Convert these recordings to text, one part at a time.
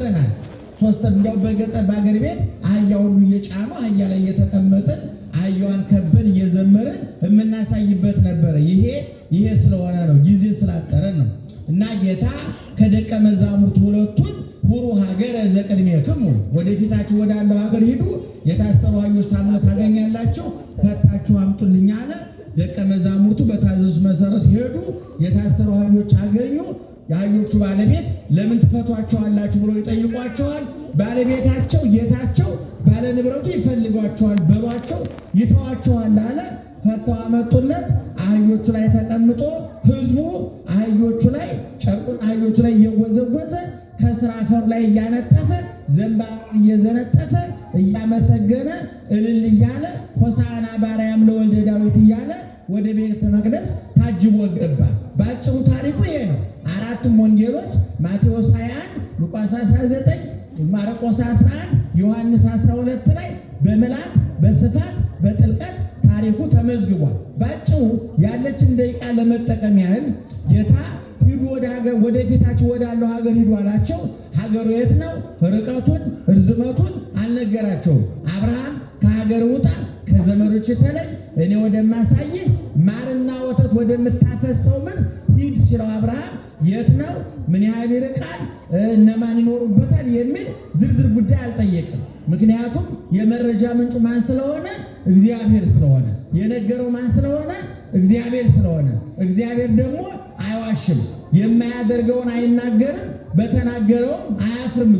ጀምረናል። ሶስት እንዲያው በገጠር በአገር ቤት አህያውን እየጫኑ አህያ ላይ እየተቀመጥን አህያዋን ከበን እየዘመርን የምናሳይበት ነበረ። ይሄ ስለሆነ ነው፣ ጊዜ ስላጠረን ነው። እና ጌታ ከደቀ መዛሙርት ሁለቱን ሁሩ ሀገረ ዘቅድሜክሙ ወደፊታችሁ ወዳለው ሀገር ሂዱ፣ የታሰሩ አህዮች ታገኛላችሁ፣ ፈታችሁ አምጡልኝ አለ። ደቀ መዛሙርቱ በታዘዙ መሰረት ሄዱ፣ የታሰሩ አህዮች አገኙ። የአህዮቹ ባለቤት ለምን ትፈቷቸዋላችሁ ብሎ ይጠይቋቸዋል። ባለቤታቸው ጌታቸው ባለ ንብረቱ ይፈልጓቸዋል በሏቸው፣ ይተዋቸዋል አለ። ፈተው አመጡለት። አህዮቹ ላይ ተቀምጦ ህዝቡ አህዮቹ ላይ ጨርቁን አህዮቹ ላይ እየወዘወዘ ከስራ አፈር ላይ እያነጠፈ ዘንባባ እየዘነጠፈ እያመሰገነ እልል እያለ ሆሳዕና በአርያም ለወልደ ዳዊት እያለ ወደ ቤተ መቅደስ ታጅቦ ገባ። ባጭሩ ታሪኩ ይሄ ነው። አራቱም ወንጌሎች ማቴዎስ 21፣ ሉቃስ 19፣ ማርቆስ 11፣ ዮሐንስ 12 ላይ በመላት በስፋት በጥልቀት ታሪኩ ተመዝግቧል። ባጭሩ ያለችን ደቂቃ ለመጠቀም ያህል ጌታ ሂዱ ወደ ሀገር ወደፊታችሁ ወዳለው ሀገር ሂዱ አላቸው። ሀገሩ የት ነው? ርቀቱን ርዝመቱን አልነገራቸውም። አብርሃም ከሀገር ውጣ፣ ከዘመዶች ተለይ፣ እኔ ወደማሳይህ ማርና ወተት ወደምታፈሰው ምን ሂድ ሲለው አብርሃም የት ነው? ምን ያህል ይርቃል? እነማን ይኖሩበታል? የሚል ዝርዝር ጉዳይ አልጠየቅም። ምክንያቱም የመረጃ ምንጩ ማን ስለሆነ? እግዚአብሔር ስለሆነ። የነገረው ማን ስለሆነ? እግዚአብሔር ስለሆነ። እግዚአብሔር ደግሞ አይዋሽም። የማያደርገውን አይናገርም፣ በተናገረውም አያፍርም።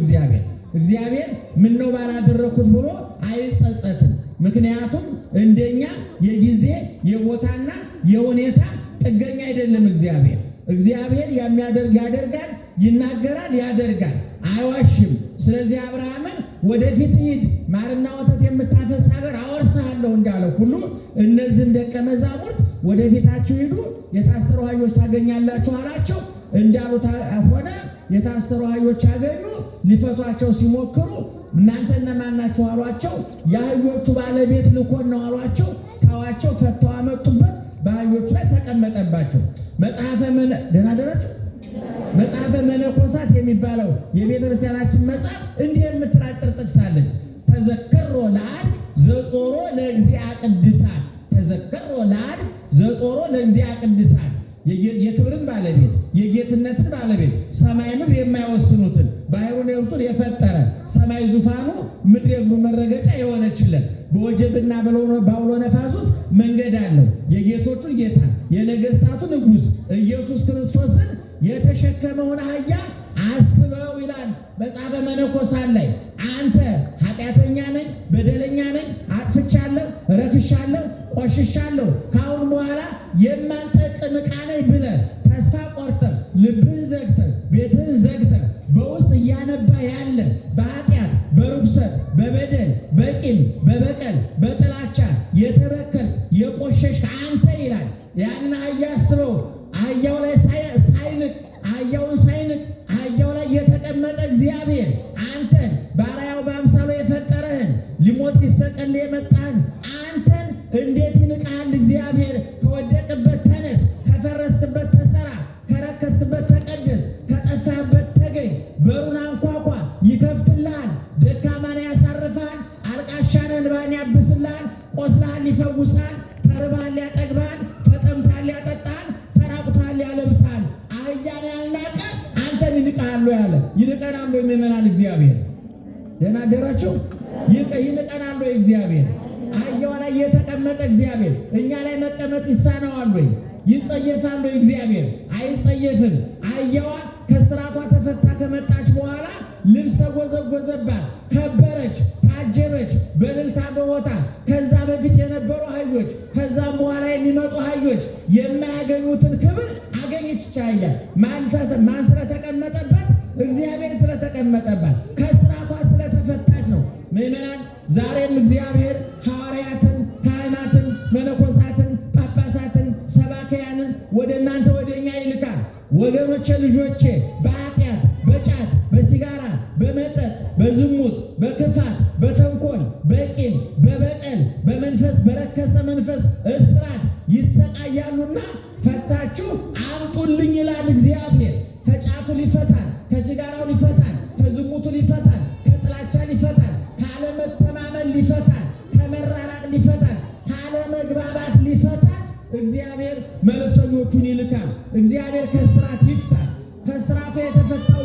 እግዚአብሔር ምን ነው ባላደረኩት ብሎ አይጸጸትም። ምክንያቱም እንደኛ የጊዜ የቦታና የሁኔታ ጥገኛ አይደለም። እግዚአብሔር የሚያደርግ ያደርጋል፣ ይናገራል፣ ያደርጋል፣ አይዋሽም። ስለዚህ አብርሃምን ወደፊት ሂድ፣ ማርና ወተት የምታፈስ ሀገር አወርስሃለሁ እንዳለው ሁሉ እነዚህም ደቀ መዛሙርት ወደፊታችሁ ሂዱ፣ የታሰሩ አህዮች ታገኛላችሁ አላቸው። እንዳሉት ሆነ። የታሰሩ አህዮች አገኙ። ሊፈቷቸው ሲሞክሩ እናንተ እነማን ናችሁ አሏቸው። የአህዮቹ ባለቤት ልኮን ነው አሏቸው። ተዋቸው፣ ፈተው አመጡበት። በአህዮቹ ላይ ተቀመጠባቸው። ደህና አደራችሁ። መጽሐፈ መነኮሳት የሚባለው የቤተክርስቲያናችን መጽሐፍ እንዲህ የምትራጭር ጥቅስ አለች። ተዘከሮ ለአድ ዘጾሮ ለእግዚአ ቅድሳን፣ ተዘከሮ ለአድ ዘጾሮ ለእግዚአ ቅድሳን። የክብርን ባለቤት የጌትነትን ባለቤት ሰማይ ምድር የማይወስኑትን ባህሩን የውስጡን የፈጠረ ሰማይ ዙፋኑ ምድር የእግሩ መረገጫ የሆነችለት በወጀብና በአውሎ ነፋስ ውስጥ መንገድ አለው። የጌቶቹን ጌታ የነገስታቱ ንጉሥ ኢየሱስ ክርስቶስን የተሸከመውን አህያ አስበው ይላል መጽሐፈ መነኮሳት ላይ። አንተ ኃጢአተኛ ነኝ፣ በደለኛ ነኝ፣ አጥፍቻለሁ፣ ረክሻለሁ፣ ቆሽሻለሁ፣ ከአሁን በኋላ የማልጠቅም ዕቃ ነኝ ብለህ ተስፋ ቆርጠህ ልብህን ዘግተህ ቤትህን ዘግተህ በውስጥ እያነባ ያለ በኃጢአት በርኩሰት በበደል በቂም በበቀል በጥላቻ የተበከል የቆሸሽ አንተ ይላል። ያንን አህያ አስበው። አህያው ላይ አህያውን ሳይንቅ አህያው ላይ የተቀመጠ እግዚአብሔር አንተን በአርአያው በአምሳሉ የፈጠረህን ሊሞት ሊሰቀል የመጣህን አንተን እንዴት ይንቃል? እግዚአብሔር ከወደቅበት ተነስ፣ ከፈረስክበት ተሰራ፣ ከረከስክበት ተቀደስ፣ ከጠፋህበት ተገኝ፣ በሩን አንኳኳ፣ ይከፍትልሃል፣ ደካማን ያሳርፍሃል፣ አልቃሻን እንባን ያብስልሃል፣ ቆስለሃል ይፈውስሃል፣ ተርበሃል ያጠግብሃል፣ ተጠምተሃል ያጠጣሃል፣ ተራቁተሃል ያለብስሃል። አህያን ያልናቀ አንተን ይንቃሉ ያለ ይንቀናሉ። የሚመናን እግዚአብሔር ደህና አደራችሁ። ይንቀናሉ እግዚአብሔር። አህያዋ ላይ የተቀመጠ እግዚአብሔር እኛ ላይ መቀመጥ ይሳነዋል ወይ? ይጸየፋል ወይ? እግዚአብሔር አይጸየፍም። አህያዋ ከስራቷ ተፈታ ከመጣች በኋላ ልብስ ተጎዘጎዘባት፣ ከበረች፣ ታጀበች በእልልታ በሆታ። ከዛ በፊት የነበሩ አህዮች ከዛም በኋላ የሚመጡ አህዮች የማያገኙትን ክብር አገኘች። ይቻላል ማን ስለተቀመጠባት? እግዚአብሔር ስለተቀመጠባት፣ ከስራቷ ስለተፈታች ነው። ምዕመናን ዛሬም እግዚአብሔር ሐዋርያትን፣ ካህናትን፣ መነኮሳትን፣ ጳጳሳትን፣ ሰባክያንን ወደ እናንተ ወደ እኛ ይልካል። ወገኖቼ ልጆቼ በኃጢአት በጫት በሲጋራ በመጠጥ በዝሙት በክፋት በተንኮል በቂም በበቀል በመንፈስ በረከሰ መንፈስ እስራት ይሰቃያሉና ፈታችሁ አምጡልኝ ይላል እግዚአብሔር። ከጫቱ ሊፈታን፣ ከሲጋራው ሊፈታን፣ ከዝሙቱ መልእክተኞቹን ይልካል። እግዚአብሔር ከስራት ይፍታል። ከስራቱ የተፈታው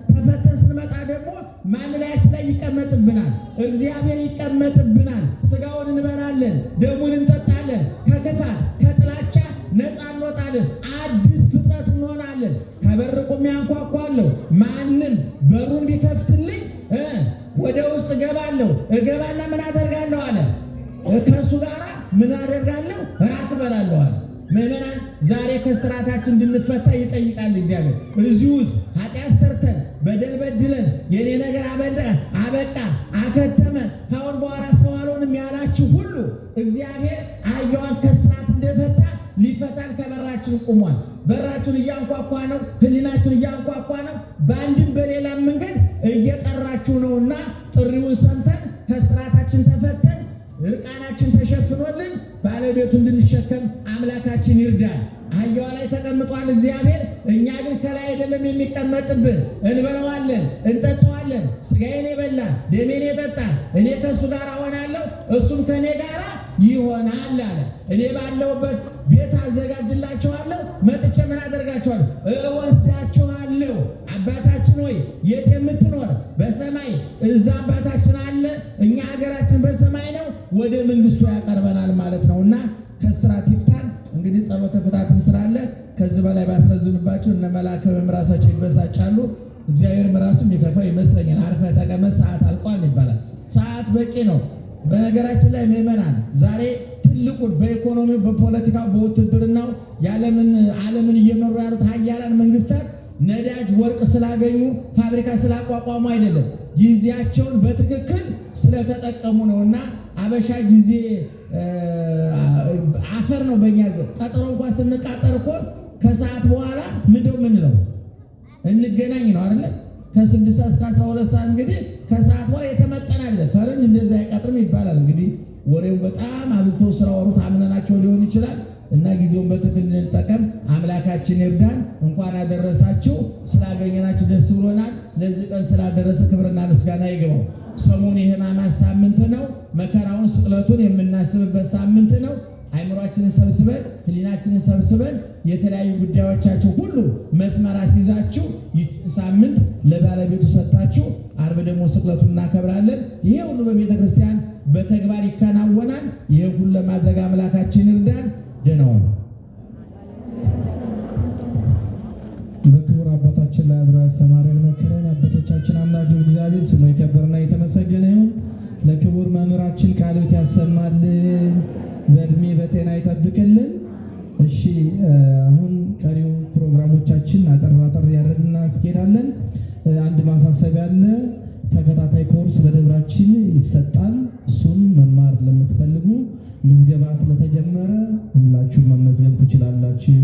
ተፈተን ስንመጣ ደግሞ ማንላያችን ላይ ይቀመጥብናል። እግዚአብሔር ይቀመጥብናል። ስጋውን እንበላለን፣ ደሙን እንጠጣለን። ከክፋት ከጥላቻ ነፃ እንወጣለን። አዲስ ፍጥረት እንሆናለን። ከበር ቆሜ አንኳኳለሁ፣ ማንም በሩን ቢከፍትልኝ ወደ ውስጥ እገባለሁ። እገባና ምን አደርጋለሁ አለ? ከእሱ ጋር ምን አደርጋለሁ? እራት እበላለሁ አለ። ምዕመናን ዛሬ ከስራታችን እንድንፈታ ይጠይቃል እግዚአብሔር። እዚህ ውስጥ ኃጢአት ሰርተን በደል በድለን የኔ ነገር አበቃ አከተመ ካሁን በኋላ ሰው አልሆንም ያላችሁ ሁሉ እግዚአብሔር አህያዋን ከስራት እንደፈታ ሊፈታን ከበራችን ቆሟል። በራችን እያንኳኳ ነው። ህሊናችን እያንኳኳ ነው። በአንድም በሌላም መንገድ እየጠራችሁ ነውና ጥሪውን ሰምተን ከስራታችን ተፈተን እርቃናችን ተሸፍኖልን ባለቤቱ እንድንሸከም አምላካችን ይርዳል። አህያዋ ላይ ተቀምጧል እግዚአብሔር። እኛ ግን ከላይ አይደለም የሚቀመጥብን። እንበለዋለን፣ እንጠጣዋለን። ስጋዬን የበላ ደሜን የጠጣ እኔ ከእሱ ጋር እሆናለሁ፣ እሱም ከእኔ ጋር ይሆናል አለ። እኔ ባለሁበት ቤት አዘጋጅላችኋለሁ፣ መጥቼ ምን አደርጋችኋለሁ? እወስዳችኋለሁ። አባታችን ሆይ የት የምትኖር በሰማይ እዛ አባታችን አለ። እኛ ሀገራችን በሰማይ ነው፣ ወደ መንግስቱ ያቀርበናል ማለት ነውና ከስራት ይፍታን። እንግዲህ ጸሎተ ፍታትም ስላለ ከዚህ በላይ ባስረዝምባቸው እነ መላከም ራሳቸው ይበሳጫሉ። እግዚአብሔር ራሱም ይከፋው ይመስለኛል። አርፈህ ተቀመጥ ሰዓት አልቋል ይባላል። ሰዓት በቂ ነው። በነገራችን ላይ ምዕመናን ዛሬ ትልቁን በኢኮኖሚው፣ በፖለቲካው፣ በውትድርናው ዓለምን እየመሩ ያሉት ሀያላን መንግስታት ነዳጅ፣ ወርቅ ስላገኙ ፋብሪካ ስላቋቋሙ አይደለም፣ ጊዜያቸውን በትክክል ስለተጠቀሙ ነውና አበሻ ጊዜ አፈር ነው። በእኛ ቀጠሮ እንኳን ስንቃጠር እኮ ከሰዓት በኋላ ምን ነው እንገናኝ ነው አይደለ? ከ6 ሰዓት እስከ 12 ሰዓት እንግዲህ ከሰዓት በኋላ የተመጠነ አይደለም። ፈረንጅ እንደዛ አይቀጥርም ይባላል። እንግዲህ ወሬው በጣም አብዝተው ስራ ወሩት አምነናቸው ሊሆን ይችላል እና ጊዜውን በትክክል እንጠቀም። አምላካችን ይርዳን። እንኳን አደረሳችሁ። ስላገኘናችሁ ደስ ብሎናል። ለዚህ ቀን ስላደረሰ ክብርና ምስጋና ይግባው። ሰሞኑ የሕማማት ሳምንት ነው። መከራውን ስቅለቱን የምናስብበት ሳምንት ነው። አይምሯችንን ሰብስበን ህሊናችንን ሰብስበን የተለያዩ ጉዳዮቻችሁ ሁሉ መስመር አስይዛችሁ ሳምንት ለባለቤቱ ሰጣችሁ ዓርብ ደግሞ ስቅለቱን እናከብራለን። ይሄ ሁሉ በቤተ ክርስቲያን በተግባር ይከናወናል። ይሄ ሁሉ ለማድረግ አምላካችን ይርዳን። ደህና ሁኑ። በክቡር አባታችን ላይ አብሮ ያስተማረን መከረን አባቶቻችን አምላክ እግዚአብሔር ስሙ የከበረና የተመሰገነ ይሁን። ለክቡር መምህራችን ቃልዎት ያሰማልን፣ በእድሜ በጤና ይጠብቅልን። እሺ አሁን ቀሪው ፕሮግራሞቻችን አጠር ያደርግና እናስኬዳለን። አንድ ማሳሰቢያ አለ። ተከታታይ ኮርስ በደብራችን ይሰጣል። እሱን መማር ለምትፈልጉ ምዝገባ ስለተጀመረ ሁላችሁም መመዝገብ ትችላላችሁ።